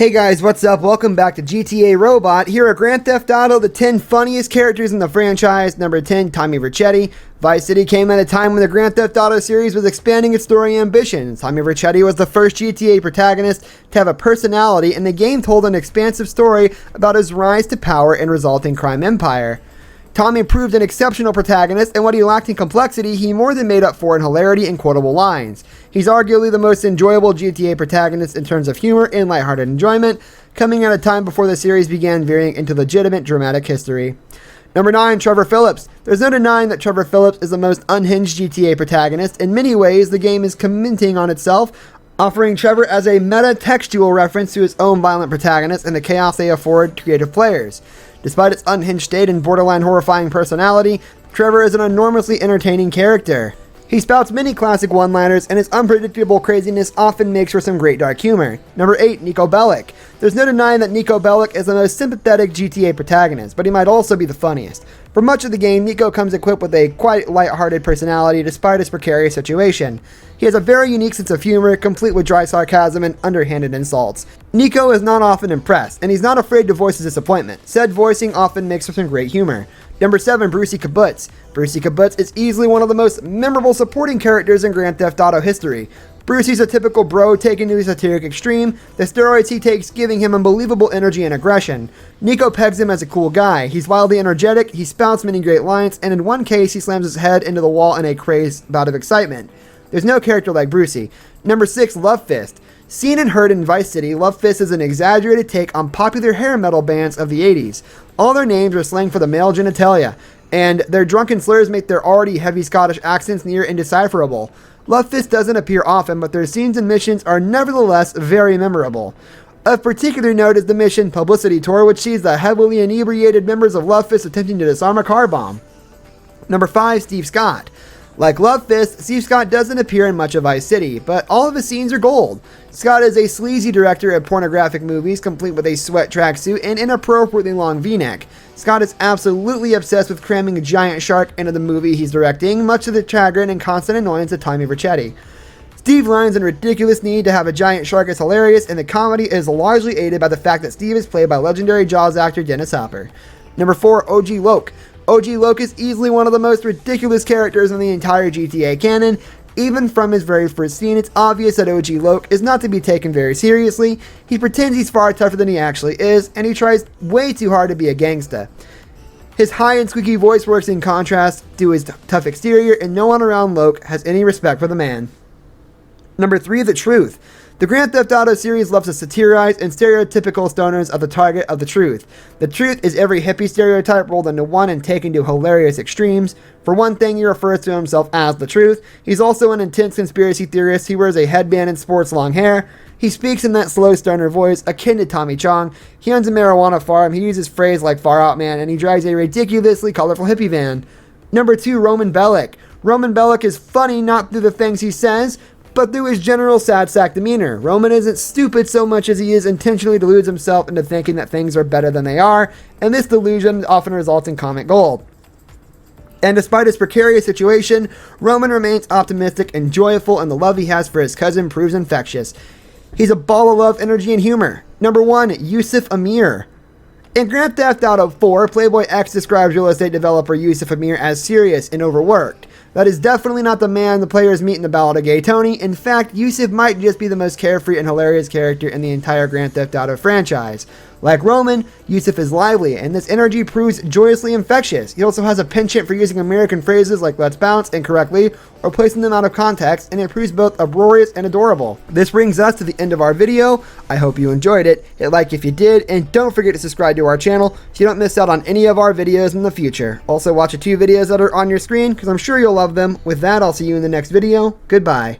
Hey guys, what's up? Welcome back to GTA Robot. Here at Grand Theft Auto, the 10 funniest characters in the franchise. Number 10, Tommy Vercetti. Vice City came at a time when the Grand Theft Auto series was expanding its story ambitions. Tommy Vercetti was the first GTA protagonist to have a personality, and the game told an expansive story about his rise to power and resulting crime empire. Tommy proved an exceptional protagonist, and what he lacked in complexity, he more than made up for in hilarity and quotable lines. He's arguably the most enjoyable GTA protagonist in terms of humor and lighthearted enjoyment, coming at a time before the series began veering into legitimate dramatic history. Number 9, Trevor Phillips. There's no denying that Trevor Phillips is the most unhinged GTA protagonist. In many ways, the game is commenting on itself, offering Trevor as a meta-textual reference to his own violent protagonist and the chaos they afford to creative players. Despite its unhinged state and borderline horrifying personality, Trevor is an enormously entertaining character. He spouts many classic one-liners, and his unpredictable craziness often makes for some great dark humor. Number 8, Niko Bellic. There's no denying that Niko Bellic is the most sympathetic GTA protagonist, but he might also be the funniest. For much of the game, Niko comes equipped with a quite light-hearted personality despite his precarious situation. He has a very unique sense of humor, complete with dry sarcasm and underhanded insults. Niko is not often impressed, and he's not afraid to voice his disappointment. Said voicing often makes for some great humor. Number 7, Brucie Kibbutz. Brucie Kibbutz is easily one of the most memorable supporting characters in Grand Theft Auto history. Brucie's a typical bro taken to the satiric extreme, the steroids he takes giving him unbelievable energy and aggression. Niko pegs him as a cool guy. He's wildly energetic, he spouts many great lines, and in one case he slams his head into the wall in a crazed bout of excitement. There's no character like Brucie. Number 6, Love Fist. Seen and heard in Vice City, Love Fist is an exaggerated take on popular hair metal bands of the 80s. All their names are slang for the male genitalia, and their drunken slurs make their already heavy Scottish accents near indecipherable. Love Fist doesn't appear often, but their scenes and missions are nevertheless very memorable. Of particular note is the mission Publicity Tour, which sees the heavily inebriated members of Love Fist attempting to disarm a car bomb. Number 5, Steve Scott. Like Love Fist, Steve Scott doesn't appear in much of Vice City, but all of his scenes are gold. Scott is a sleazy director of pornographic movies, complete with a sweat tracksuit and inappropriately long v-neck. Scott is absolutely obsessed with cramming a giant shark into the movie he's directing, much to the chagrin and constant annoyance of Tommy Vercetti. Steve Lyons' ridiculous need to have a giant shark is hilarious, and the comedy is largely aided by the fact that Steve is played by legendary Jaws actor Dennis Hopper. Number 4, OG Loc. OG Loc is easily one of the most ridiculous characters in the entire GTA canon. Even from his very first scene, it's obvious that OG Loc is not to be taken very seriously. He pretends he's far tougher than he actually is, and he tries way too hard to be a gangsta. His high and squeaky voice works in contrast to his tough exterior, and no one around Loc has any respect for the man. Number 3, The Truth. The Grand Theft Auto series loves to satirize and stereotypical stoners of the target of the truth. The Truth is every hippie stereotype rolled into one and taken to hilarious extremes. For one thing, he refers to himself as The Truth. He's also an intense conspiracy theorist. He wears a headband and sports long hair. He speaks in that slow stoner voice akin to Tommy Chong. He owns a marijuana farm. He uses phrase like Far Out Man, and he drives a ridiculously colorful hippie van. Number 2, Roman Bellic. Roman Bellic is funny not through the things he says, but through his general sad sack demeanor. Roman isn't stupid so much as he is intentionally deludes himself into thinking that things are better than they are, and this delusion often results in comic gold. And despite his precarious situation, Roman remains optimistic and joyful, and the love he has for his cousin proves infectious. He's a ball of love, energy, and humor. Number 1, Yusuf Amir. In Grand Theft Auto 4, Playboy X describes real estate developer Yusuf Amir as serious and overworked. That is definitely not the man the players meet in the Ballad of Gay Tony. In fact, Yusuf might just be the most carefree and hilarious character in the entire Grand Theft Auto franchise. Like Roman, Yusuf is lively, and this energy proves joyously infectious. He also has a penchant for using American phrases like let's bounce incorrectly or placing them out of context, and it proves both uproarious and adorable. This brings us to the end of our video. I hope you enjoyed it. Hit like if you did, and don't forget to subscribe to our channel so you don't miss out on any of our videos in the future. Also watch the 2 videos that are on your screen because I'm sure you'll love them. With that, I'll see you in the next video. Goodbye.